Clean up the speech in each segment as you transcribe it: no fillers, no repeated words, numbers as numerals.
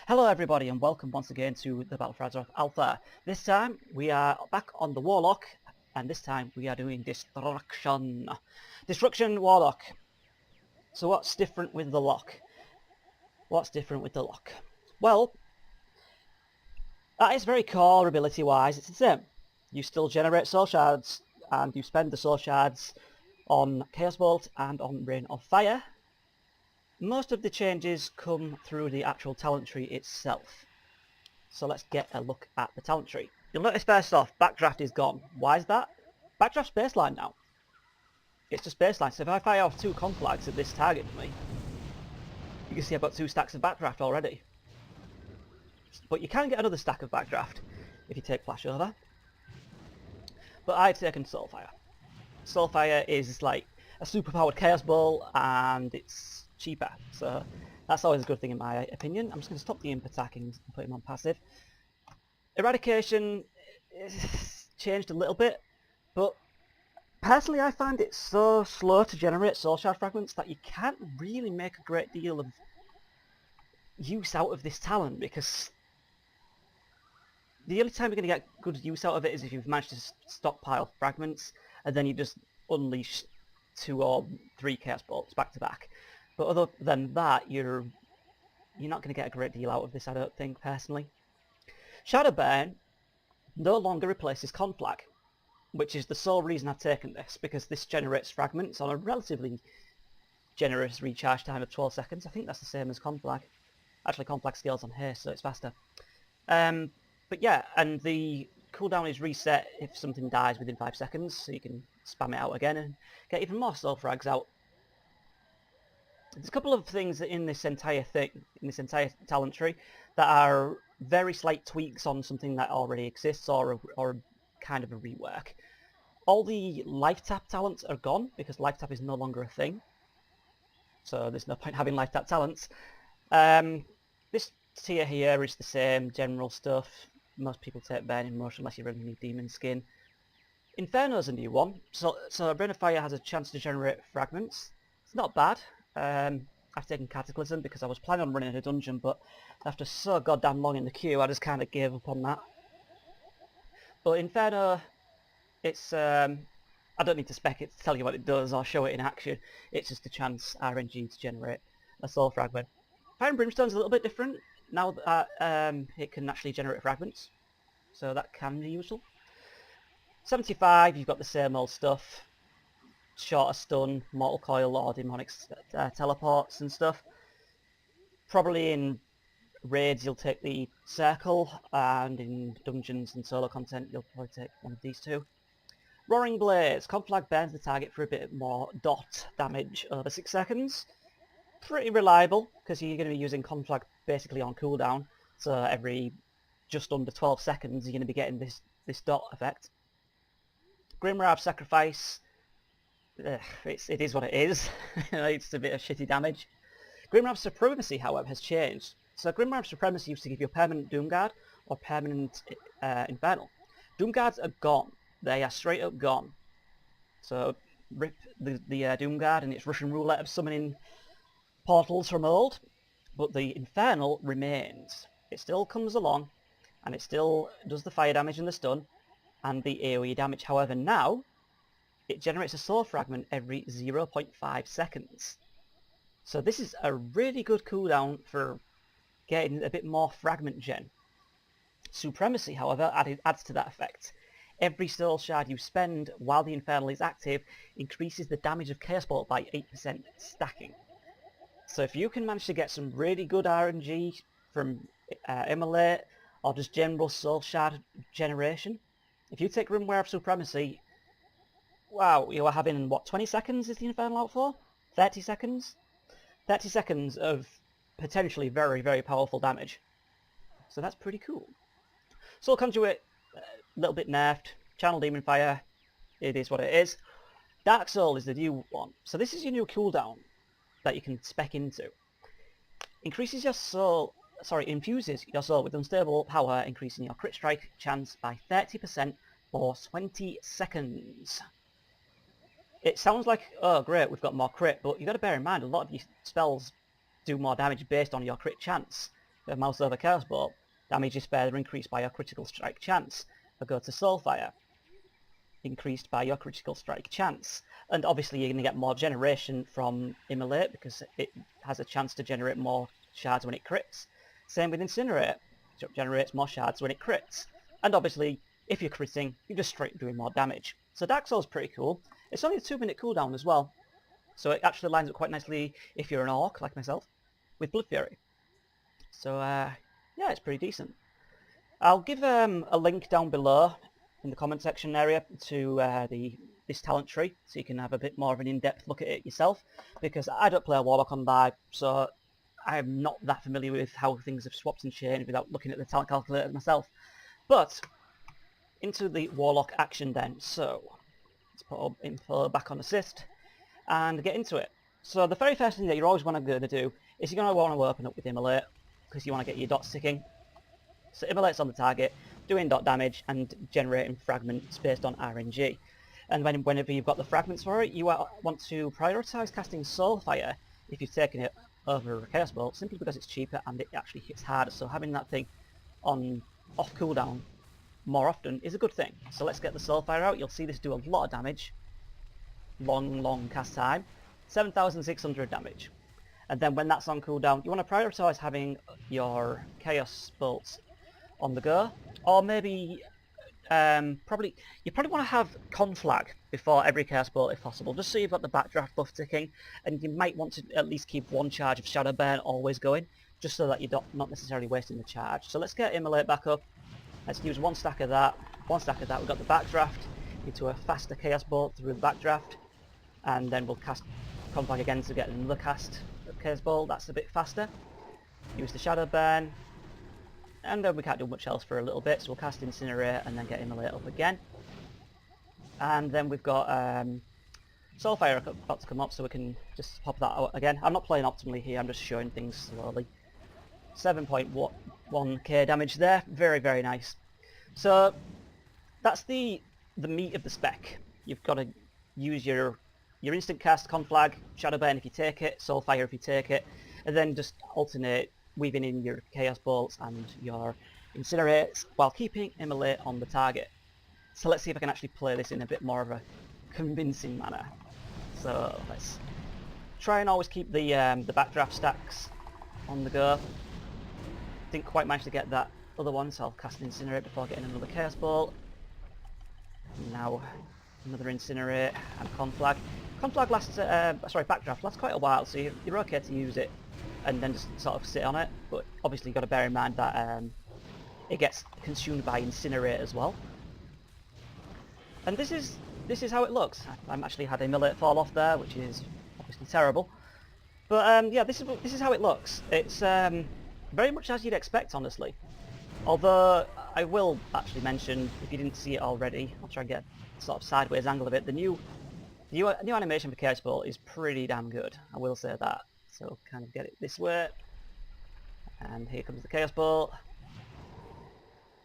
Hello everybody and welcome once again to the Battle for Azeroth Alpha. This time we are back on the Warlock and this time we are doing Destruction. Destruction Warlock. So what's different with the lock? Well, at its very core ability wise it's the same. You still generate soul shards and you spend the soul shards on Chaos Bolt and on Rain of Fire. Most of the changes come through the actual talent tree itself. So let's get a look at the talent tree. You'll notice first off, Backdraft is gone. Why is that? Backdraft's baseline now. It's just baseline, so if I fire off 2 conflags at this target for me, you can see I've got 2 stacks of Backdraft already. But you can get another stack of Backdraft if you take Flashover. But I've taken Soulfire. Soulfire is like a superpowered Chaos Ball and it's cheaper, so that's always a good thing in my opinion. I'm just going to stop the imp attacking and put him on passive. Eradication is changed a little bit, but personally I find it so slow to generate soul shard fragments that you can't really make a great deal of use out of this talent, because the only time you're going to get good use out of it is if you've managed to stockpile fragments and then you just unleash 2 or 3 Chaos Bolts back to back. But other than that, you're not going to get a great deal out of this, I don't think, personally. Shadowburn no longer replaces Conflag, which is the sole reason I've taken this, because this generates fragments on a relatively generous recharge time of 12 seconds. I think that's the same as Conflag. Actually, Conflag scales on haste, so it's faster. But yeah, and the cooldown is reset if something dies within 5 seconds, so you can spam it out again and get even more soul frags out. There's a couple of things in this entire talent tree, that are very slight tweaks on something that already exists, or kind of a rework. All the life tap talents are gone because life tap is no longer a thing, so there's no point having life tap talents. This tier here is the same general stuff. Most people take Burning Motion unless you really need Demon Skin. Inferno's a new one, so Rain of Fire has a chance to generate fragments. It's not bad. I've taken Cataclysm because I was planning on running a dungeon, but after so goddamn long in the queue I just kind of gave up on that. But Inferno, it's I don't need to spec it to tell you what it does or show it in action. It's just a chance RNG to generate a soul fragment. Fire and Brimstone's a little bit different now that it can actually generate fragments, so that can be useful. 75, you've got the same old stuff. Shorter stun, Mortal Coil or Demonic teleports and stuff. Probably in raids you'll take the Circle, and in dungeons and solo content you'll probably take one of these 2. Roaring Blaze. Conflag burns the target for a bit more dot damage over 6 seconds. Pretty reliable, because you're going to be using Conflag basically on cooldown, so every just under 12 seconds you're going to be getting this dot effect. Grimrab Sacrifice. It is what it is. It's a bit of shitty damage. Grimrab Supremacy, however, has changed. So Grimrab Supremacy used to give you a permanent Doomguard or permanent Infernal. Doomguards are gone. They are straight up gone. So rip the Doomguard and its Russian roulette of summoning portals from old, but the Infernal remains. It still comes along, and it still does the fire damage and the stun, and the AoE damage. However, now it generates a soul fragment every 0.5 seconds. So this is a really good cooldown for getting a bit more fragment gen. Supremacy, however, adds to that effect. Every soul shard you spend while the Infernal is active increases the damage of Chaos Bolt by 8% stacking. So if you can manage to get some really good RNG from Immolate or just general soul shard generation, if you take Grimware of Supremacy, wow, you are having, what, 20 seconds is the Infernal out for? 30 seconds? 30 seconds of potentially very, very powerful damage. So that's pretty cool. Soul Conduit, a little bit nerfed. Channel Demon Fire, it is what it is. Dark Soul is the new one. So this is your new cooldown that you can spec into. Infuses your soul with unstable power, increasing your crit strike chance by 30% for 20 seconds. It sounds like, oh great, we've got more crit, but you've got to bear in mind a lot of your spells do more damage based on your crit chance. the mouse over Chaos Bolt, damage is further increased by your critical strike chance. If I go to Soulfire, increased by your critical strike chance. And obviously you're going to get more generation from Immolate because it has a chance to generate more shards when it crits. Same with Incinerate, it generates more shards when it crits. And obviously, if you're critting, you're just straight doing more damage. So Dark Soul's pretty cool. It's only a 2-minute cooldown as well, so it actually lines up quite nicely if you're an Orc, like myself, with Blood Fury. So yeah, it's pretty decent. I'll give a link down below in the comment section area to this talent tree, so you can have a bit more of an in-depth look at it yourself, because I don't play a Warlock on live, so I'm not that familiar with how things have swapped and changed without looking at the talent calculator myself. But into the Warlock action then. So let's put up info back on assist and get into it. So the very first thing that you're always going to do is you're going to want to open up with Immolate, because you want to get your dots ticking. So Immolate's on the target, doing dot damage and generating fragments based on RNG. And whenever you've got the fragments for it, you want to prioritise casting Soulfire if you've taken it over a Chaos Bolt, simply because it's cheaper and it actually hits harder. So having that thing on off cooldown more often is a good thing. So let's get the Soulfire out. You'll see this do a lot of damage. Long cast time. 7,600 damage. And then when that's on cooldown, you want to prioritise having your Chaos Bolts on the go. Or maybe, you probably want to have Conflag before every Chaos Bolt if possible, just so you've got the backdraft buff ticking, and you might want to at least keep one charge of Shadow Burn always going, just so that you're not necessarily wasting the charge. So let's get Immolate back up. Let's use one stack of that. We've got the backdraft into a faster Chaos Bolt through the backdraft, and then we'll cast Conflag again to get another cast of Chaos Bolt. That's a bit faster. Use the Shadow Burn, and then we can't do much else for a little bit, so we'll cast Incinerate and then get Immolate up again. And then we've got Soulfire about to come up, so we can just pop that out again. I'm not playing optimally here, I'm just showing things slowly. 7.1k damage there, very nice. So that's the meat of the spec. You've got to use your instant cast, Conflag, Shadow Burn if you take it, Soulfire if you take it, and then just alternate weaving in your Chaos Bolts and your Incinerates while keeping Immolate on the target. So let's see if I can actually play this in a bit more of a convincing manner. So let's try and always keep the backdraft stacks on the go. Didn't quite manage to get that other one, so I'll cast an Incinerate before getting another Chaos Bolt. Now another Incinerate and Conflag. Conflag lasts, backdraft lasts quite a while, so you're okay to use it and then just sort of sit on it, but obviously you've got to bear in mind that it gets consumed by Incinerate as well. And this is how it looks. I've actually had Immolate fall off there, which is obviously terrible. But yeah, this is how it looks. It's very much as you'd expect, honestly. Although I will actually mention, if you didn't see it already, I'll try and get a sort of sideways angle of it. The new animation for Chaos Bolt is pretty damn good. I will say that. So kind of get it this way. And here comes the Chaos Bolt.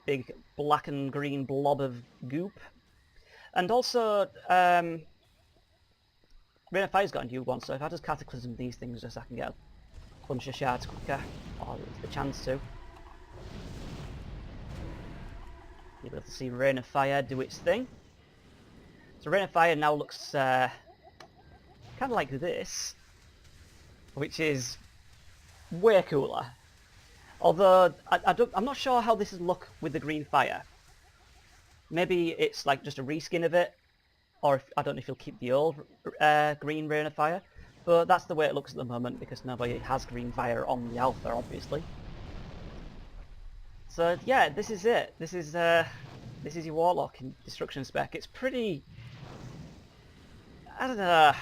Big black and green blob of goop. And also, Rain of Fire's got a new one, so if I just Cataclysm these things, just I can get a bunch of shards quicker, or the chance to. You'll be able to see Rain of Fire do its thing. So Rain of Fire now looks kind of like this, which is way cooler. Although I'm not sure how this will look with the green fire. Maybe it's like just a reskin of it, or I don't know if you'll keep the old green Rain of Fire, but that's the way it looks at the moment because nobody has green fire on the alpha, obviously. So yeah, this is it. This is your Warlock in Destruction spec. It's pretty, I don't know.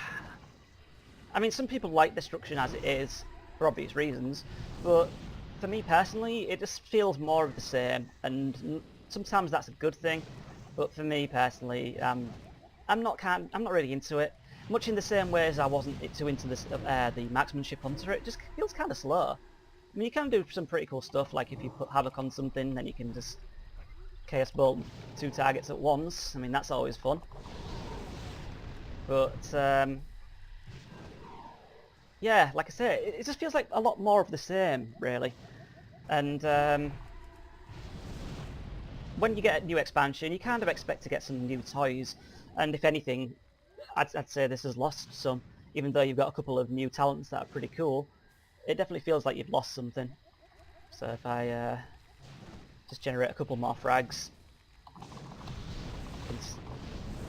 I mean, some people like Destruction as it is for obvious reasons, but for me personally, it just feels more of the same, and sometimes that's a good thing. But for me personally, I'm not really into it. Much in the same way as I wasn't too into the Marksmanship Hunter. It just feels kind of slow. I mean, you can do some pretty cool stuff, like if you put Havoc on something, then you can just Chaos Bolt 2 targets at once. I mean, that's always fun. But yeah, like I say, it just feels like a lot more of the same, really. And when you get a new expansion, you kind of expect to get some new toys, and if anything, I'd say this has lost some. Even though you've got a couple of new talents that are pretty cool, it definitely feels like you've lost something. So if I just generate a couple more frags,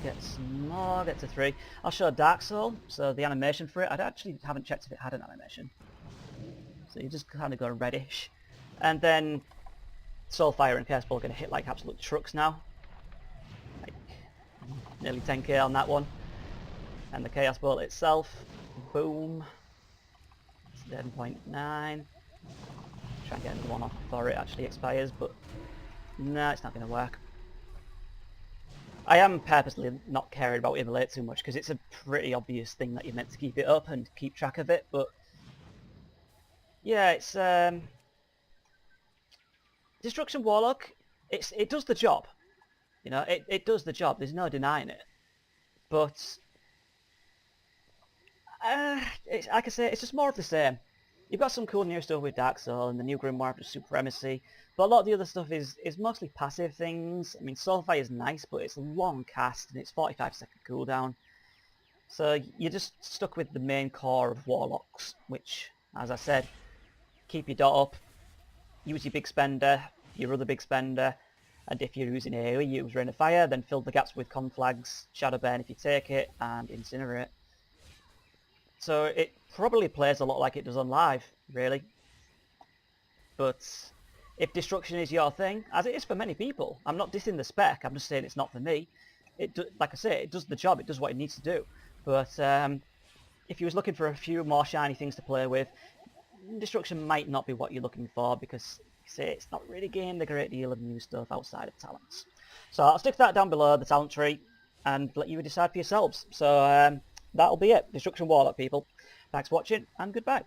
get some more, get to 3. I'll show Dark Soul, so the animation for it, I actually haven't checked if it had an animation. So you just kind of go reddish. And then Soulfire and Curse Ball are going to hit like absolute trucks now. Like nearly 10k on that one. And the Chaos Ball itself, boom. 7.9. Try and get another one off before it actually expires, but no, it's not going to work. I am purposely not caring about Immolate too much because it's a pretty obvious thing that you're meant to keep it up and keep track of it, but yeah, it's Destruction Warlock, it does the job. You know, it does the job, there's no denying it. But it's, like I say, it's just more of the same. You've got some cool new stuff with Dark Soul and the new Grimoire of Supremacy, but a lot of the other stuff is mostly passive things. I mean, Soulfire is nice, but it's a long cast and it's 45-second cooldown. So you're just stuck with the main core of Warlocks, which, as I said, keep your dot up, use your big spender, your other big spender, and if you're using AoE, use Rain of Fire, then fill the gaps with Conflags, Shadow Burn if you take it, and Incinerate. So it probably plays a lot like it does on live, really. But if destruction is your thing, as it is for many people, I'm not dissing the spec, I'm just saying it's not for me. Like I say, it does the job, it does what it needs to do. But if you was looking for a few more shiny things to play with, destruction might not be what you're looking for, because say it's not really gained a great deal of new stuff outside of talents. So I'll stick that down below, the talent tree, and let you decide for yourselves. So that'll be it. Destruction Warlock, people. Thanks for watching, and goodbye.